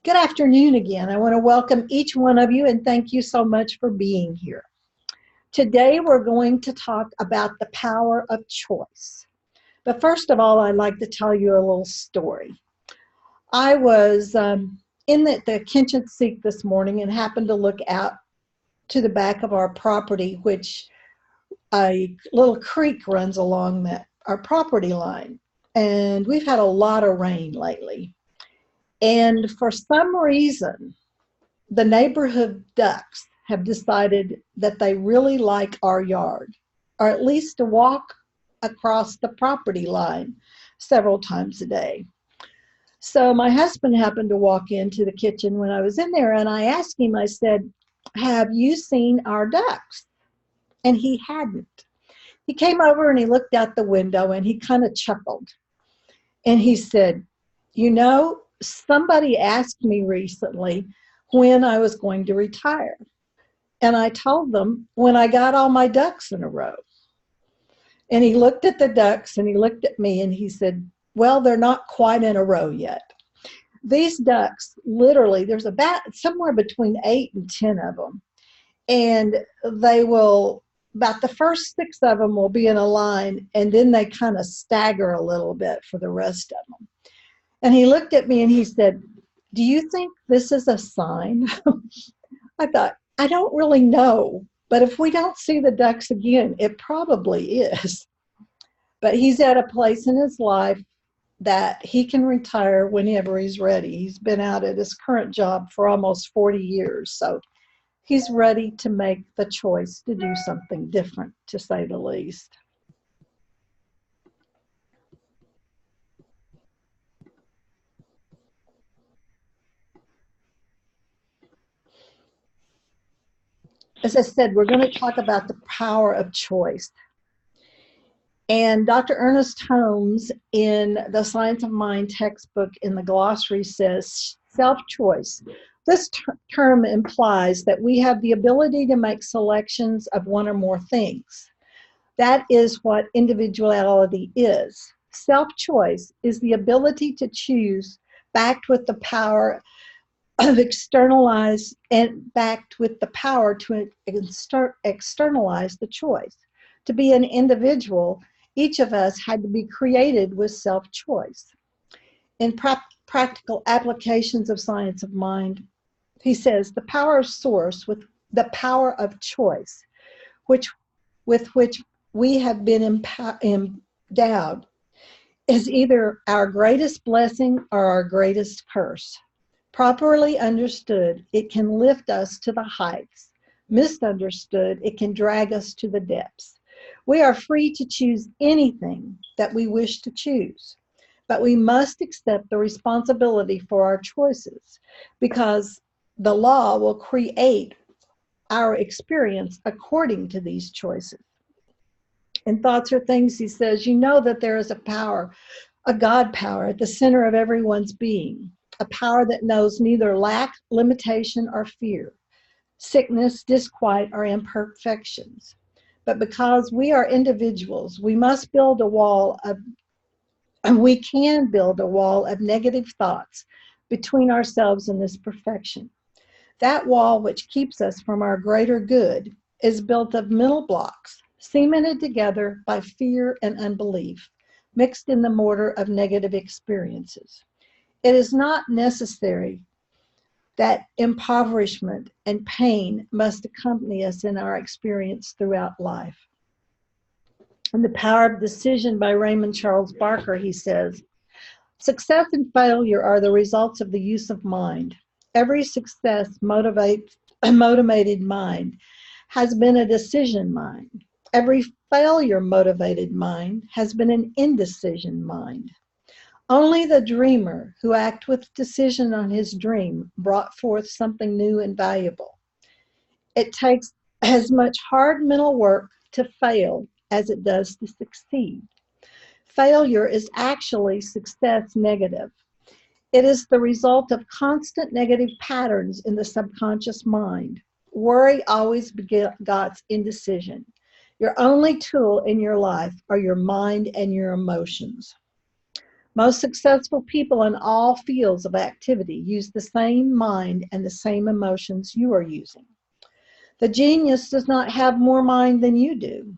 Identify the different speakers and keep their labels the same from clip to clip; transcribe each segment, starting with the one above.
Speaker 1: Good afternoon again. I want to welcome each one of you and thank you so much for being here. Today we're going to talk about the power of choice. But first of all, I'd like to tell you a little story. I was in the kitchen sink this morning and happened to look out to the back of our property, which a little creek runs along our property line. And we've had a lot of rain lately. And for some reason, the neighborhood ducks have decided that they really like our yard, or at least to walk across the property line several times a day. So my husband happened to walk into the kitchen when I was in there, and I asked him, I said, "Have you seen our ducks?" And he hadn't. He came over and he looked out the window and he kind of chuckled. And he said, somebody asked me recently when I was going to retire. And I told them when I got all my ducks in a row. And he looked at the ducks and he looked at me and he said, "Well, they're not quite in a row yet." These ducks, literally, there's about somewhere between 8 and 10 of them. And about the first 6 of them will be in a line, and then they kind of stagger a little bit for the rest of them. And he looked at me and he said, "Do you think this is a sign?" I thought, I don't really know, but if we don't see the ducks again, it probably is. But he's at a place in his life that he can retire whenever he's ready. He's been out at his current job for almost 40 years, so he's ready to make the choice to do something different, to say the least. As I said, we're going to talk about the power of choice. And Dr. Ernest Holmes, in the Science of Mind textbook in the glossary, says self-choice. This term implies that we have the ability to make selections of one or more things. That is what individuality is. Self-choice is the ability to choose, backed with the power of externalize and backed with the power to externalize the choice. To be an individual, each of us had to be created with self-choice. In practical applications of science of mind, he says the power of source with the power of choice, with which we have been endowed, is either our greatest blessing or our greatest curse. Properly understood, it can lift us to the heights. Misunderstood, it can drag us to the depths. We are free to choose anything that we wish to choose, but we must accept the responsibility for our choices, because the law will create our experience according to these choices. In Thoughts Are Things, he says, you know that there is a power, a God power at the center of everyone's being, a power that knows neither lack, limitation, or fear, sickness, disquiet, or imperfections. But because we are individuals, we can build a wall of negative thoughts between ourselves and this perfection. That wall, which keeps us from our greater good, is built of mental blocks, cemented together by fear and unbelief, mixed in the mortar of negative experiences. It is not necessary that impoverishment and pain must accompany us in our experience throughout life. In The Power of Decision by Raymond Charles Barker, he says, success and failure are the results of the use of mind. Every success motivated mind has been a decision mind. Every failure motivated mind has been an indecision mind. Only the dreamer who acted with decision on his dream brought forth something new and valuable. It takes as much hard mental work to fail as it does to succeed. Failure is actually success negative. It is the result of constant negative patterns in the subconscious mind. Worry always begets indecision. Your only tool in your life are your mind and your emotions. Most successful people in all fields of activity use the same mind and the same emotions you are using. The genius does not have more mind than you do.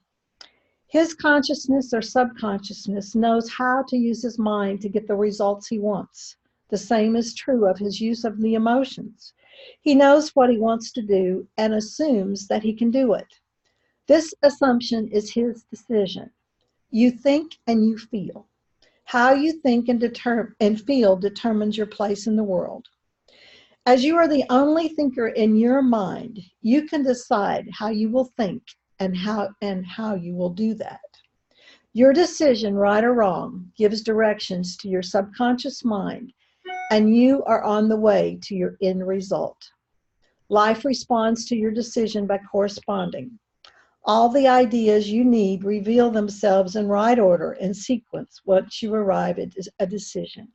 Speaker 1: His consciousness or subconsciousness knows how to use his mind to get the results he wants. The same is true of his use of the emotions. He knows what he wants to do and assumes that he can do it. This assumption is his decision. You think and you feel. How you think and feel determines your place in the world. As you are the only thinker in your mind, you can decide how you will think and how you will do that. Your decision, right or wrong, gives directions to your subconscious mind, and you are on the way to your end result. Life responds to your decision by corresponding. All the ideas you need reveal themselves in right order and sequence once you arrive at a decision.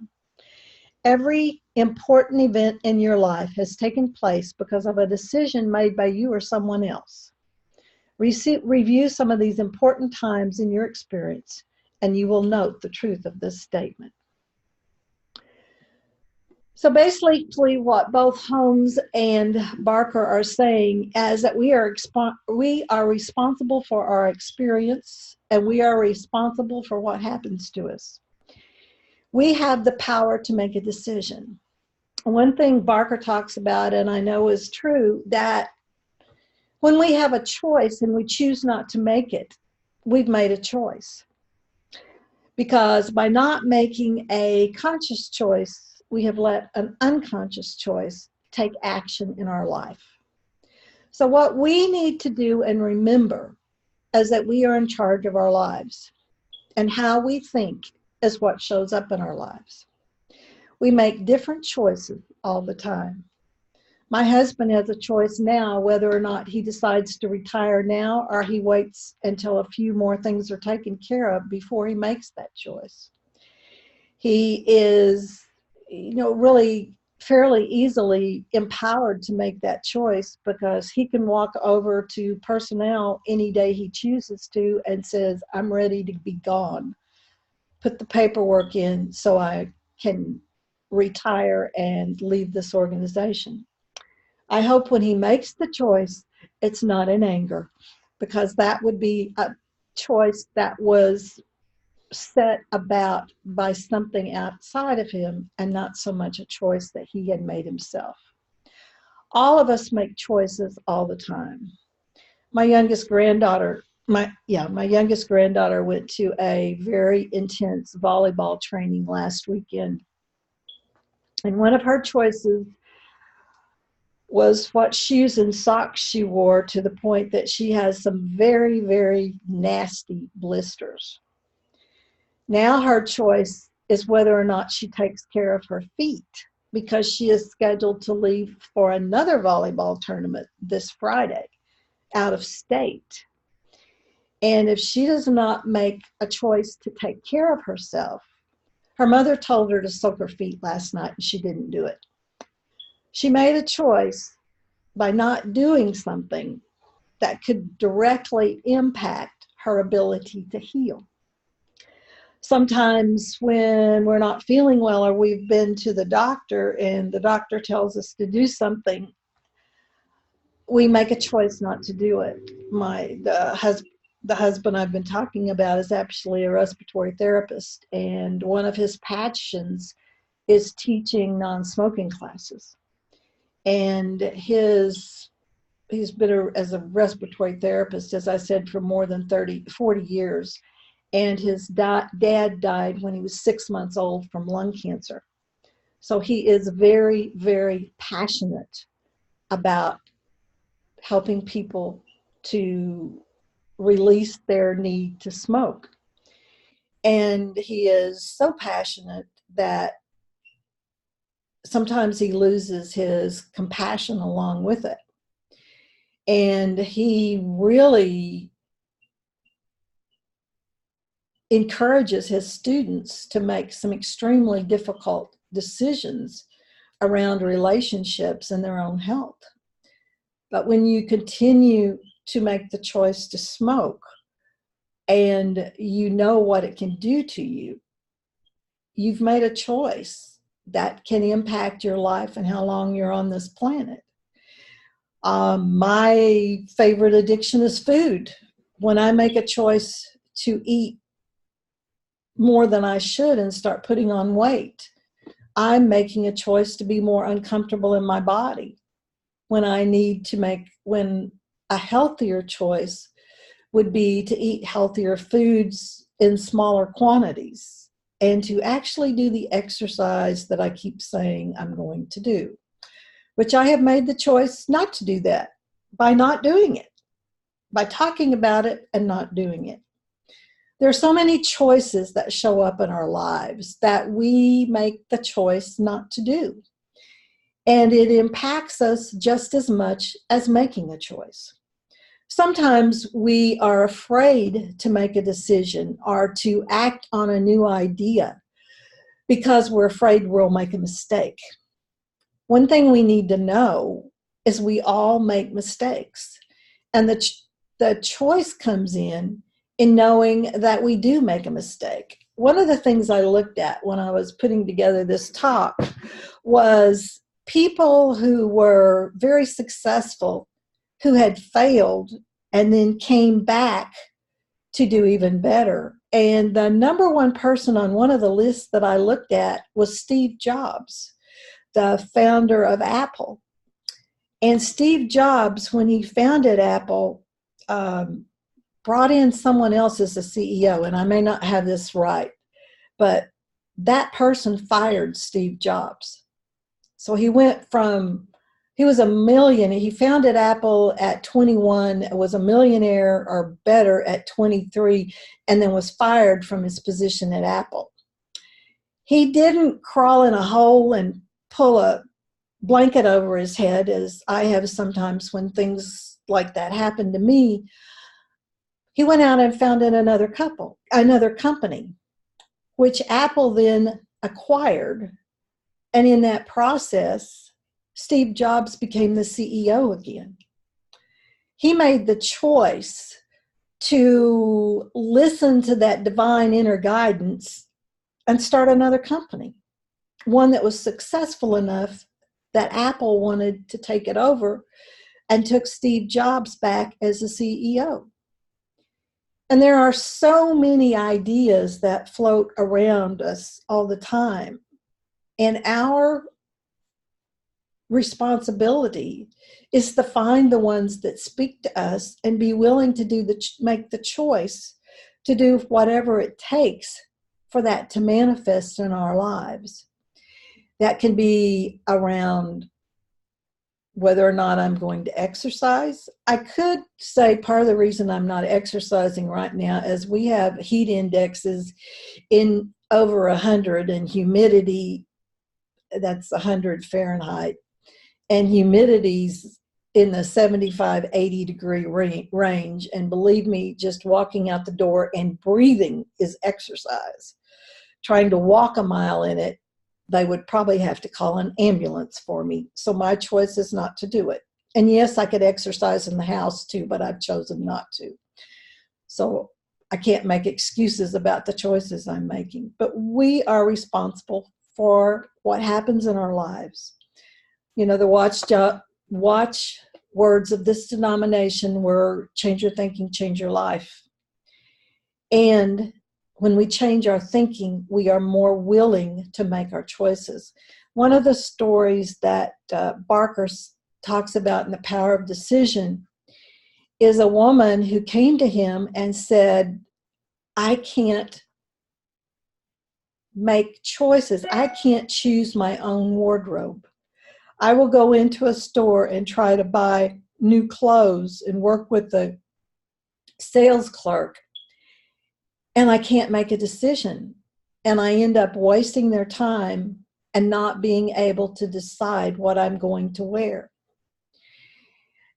Speaker 1: Every important event in your life has taken place because of a decision made by you or someone else. Review some of these important times in your experience, and you will note the truth of this statement. So basically what both Holmes and Barker are saying is that we are responsible for our experience, and we are responsible for what happens to us. We have the power to make a decision. One thing Barker talks about, and I know is true, that when we have a choice and we choose not to make it, we've made a choice. Because by not making a conscious choice, we have let an unconscious choice take action in our life. So what we need to do and remember is that we are in charge of our lives, and how we think is what shows up in our lives. We make different choices all the time. My husband has a choice now whether or not he decides to retire now or he waits until a few more things are taken care of before he makes that choice. He is, really fairly easily empowered to make that choice because he can walk over to personnel any day he chooses to and says, I'm ready to be gone. Put the paperwork in so I can retire and leave this organization. I hope when he makes the choice, it's not in anger, because that would be a choice that was set about by something outside of him and not so much a choice that he had made himself. All of us make choices all the time. My youngest granddaughter went to a very intense volleyball training last weekend. And one of her choices was what shoes and socks she wore, to the point that she has some very, very nasty blisters. Now her choice is whether or not she takes care of her feet, because she is scheduled to leave for another volleyball tournament this Friday out of state. And if she does not make a choice to take care of herself, her mother told her to soak her feet last night and she didn't do it. She made a choice by not doing something that could directly impact her ability to heal. Sometimes when we're not feeling well or we've been to the doctor and the doctor tells us to do something, we make a choice not to do it. The husband I've been talking about is actually a respiratory therapist, and one of his passions is teaching non-smoking classes. And he's been as a respiratory therapist, as I said, for more than 40 years. And his dad died when he was 6 months old from lung cancer. So he is very, very passionate about helping people to release their need to smoke. And he is so passionate that sometimes he loses his compassion along with it. And he really encourages his students to make some extremely difficult decisions around relationships and their own health. But when you continue to make the choice to smoke and you know what it can do to you, you've made a choice that can impact your life and how long you're on this planet. My favorite addiction is food. When I make a choice to eat more than I should and start putting on weight, I'm making a choice to be more uncomfortable in my body. When a healthier choice would be to eat healthier foods in smaller quantities and to actually do the exercise that I keep saying I'm going to do, which I have made the choice not to do that by not doing it, by talking about it and not doing it. There are so many choices that show up in our lives that we make the choice not to do. And it impacts us just as much as making a choice. Sometimes we are afraid to make a decision or to act on a new idea because we're afraid we'll make a mistake. One thing we need to know is we all make mistakes. And the choice comes in knowing that we do make a mistake. One of the things I looked at when I was putting together this talk was people who were very successful, who had failed and then came back to do even better. And the number one person on one of the lists that I looked at was Steve Jobs, the founder of Apple. And Steve Jobs, when he founded Apple, brought in someone else as the CEO. And I may not have this right, but that person fired Steve Jobs. So he was a millionaire. He founded Apple at 21, was a millionaire or better at 23, and then was fired from his position at Apple. He didn't crawl in a hole and pull a blanket over his head, as I have sometimes when things like that happen to me. He went out and founded another company, which Apple then acquired. And in that process, Steve Jobs became the CEO again. He made the choice to listen to that divine inner guidance and start another company, one that was successful enough that Apple wanted to take it over and took Steve Jobs back as the CEO. And there are so many ideas that float around us all the time. And our responsibility is to find the ones that speak to us and be willing to make the choice to do whatever it takes for that to manifest in our lives. That can be around whether or not I'm going to exercise. I could say part of the reason I'm not exercising right now is we have heat indexes in over 100 and humidity, that's 100 Fahrenheit, and humidity's in the 75, 80 degree range. And believe me, just walking out the door and breathing is exercise. Trying to walk a mile in it, they would probably have to call an ambulance for me. So my choice is not to do it. And yes, I could exercise in the house too, but I've chosen not to. So I can't make excuses about the choices I'm making. But we are responsible for what happens in our lives. You know, the watch words of this denomination were change your thinking, change your life. And when we change our thinking, we are more willing to make our choices. One of the stories that Barker talks about in The Power of Decision is a woman who came to him and said, I can't make choices. I can't choose my own wardrobe. I will go into a store and try to buy new clothes and work with the sales clerk, and I can't make a decision. And I end up wasting their time and not being able to decide what I'm going to wear.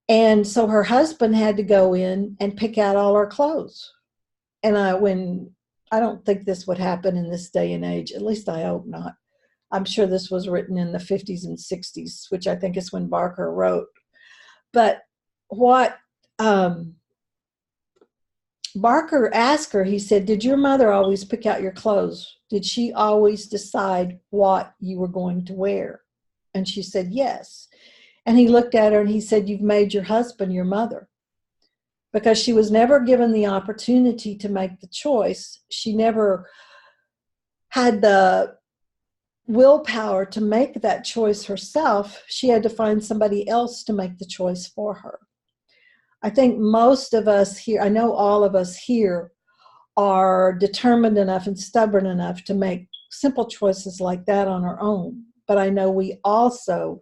Speaker 1: And so her husband had to go in and pick out all her clothes. And I don't think this would happen in this day and age, at least I hope not. I'm sure this was written in the 50s and 60s, which I think is when Barker wrote. But what Barker asked her, he said, did your mother always pick out your clothes Did she always decide what you were going to wear? And she said, yes. And he looked at her and he said, you've made your husband your mother. Because she was never given the opportunity to make the choice. She never had the willpower to make that choice herself. She had to find somebody else to make the choice for her. I think most of us here, I know all of us here, are determined enough and stubborn enough to make simple choices like that on our own. But I know we also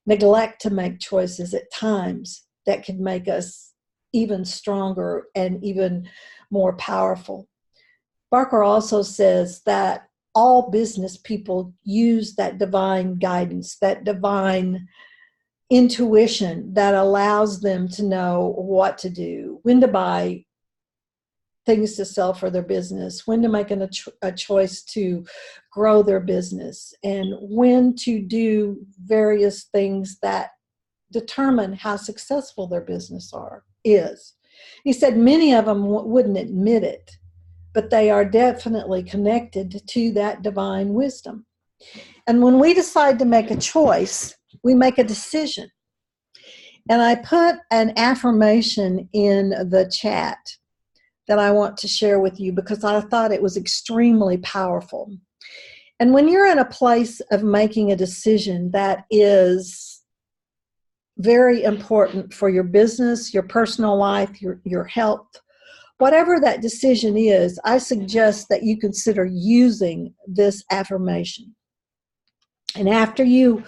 Speaker 1: neglect to make choices at times that could make us even stronger and even more powerful. Barker also says that all business people use that divine guidance, that divine intuition that allows them to know what to do, when to buy things to sell for their business, when to make a choice to grow their business, and when to do various things that determine how successful their business is. He said many of them wouldn't admit it, but they are definitely connected to that divine wisdom. And when we decide to make a choice, we make a decision. And I put an affirmation in the chat that I want to share with you because I thought it was extremely powerful. And when you're in a place of making a decision that is very important for your business, your personal life, your health, whatever that decision is, I suggest that you consider using this affirmation. And after you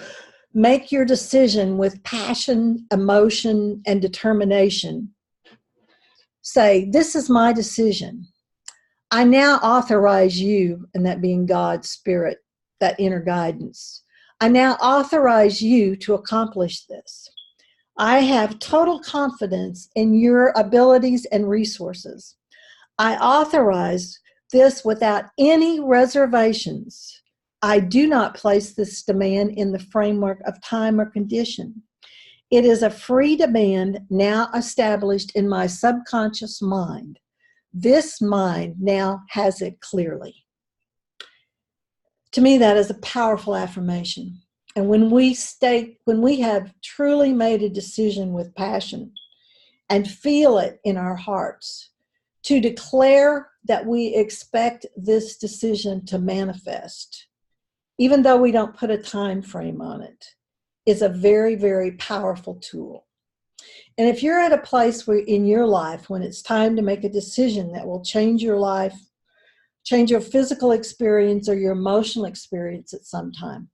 Speaker 1: make your decision with passion, emotion, and determination, say, this is my decision. I now authorize you, and that being God's Spirit, that inner guidance. I now authorize you to accomplish this. I have total confidence in your abilities and resources. I authorize this without any reservations. I do not place this demand in the framework of time or condition. It is a free demand now established in my subconscious mind. This mind now has it clearly. To me, that is a powerful affirmation. And when we have truly made a decision with passion and feel it in our hearts, to declare that we expect this decision to manifest, even though we don't put a time frame on it, is a very, very powerful tool. And if you're at a place where in your life when it's time to make a decision that will change your life, change your physical experience or your emotional experience at some time,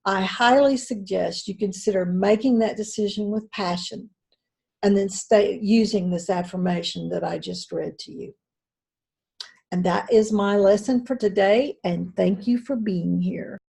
Speaker 1: I highly suggest you consider making that decision with passion and then stay using this affirmation that I just read to you. And that is my lesson for today, and thank you for being here.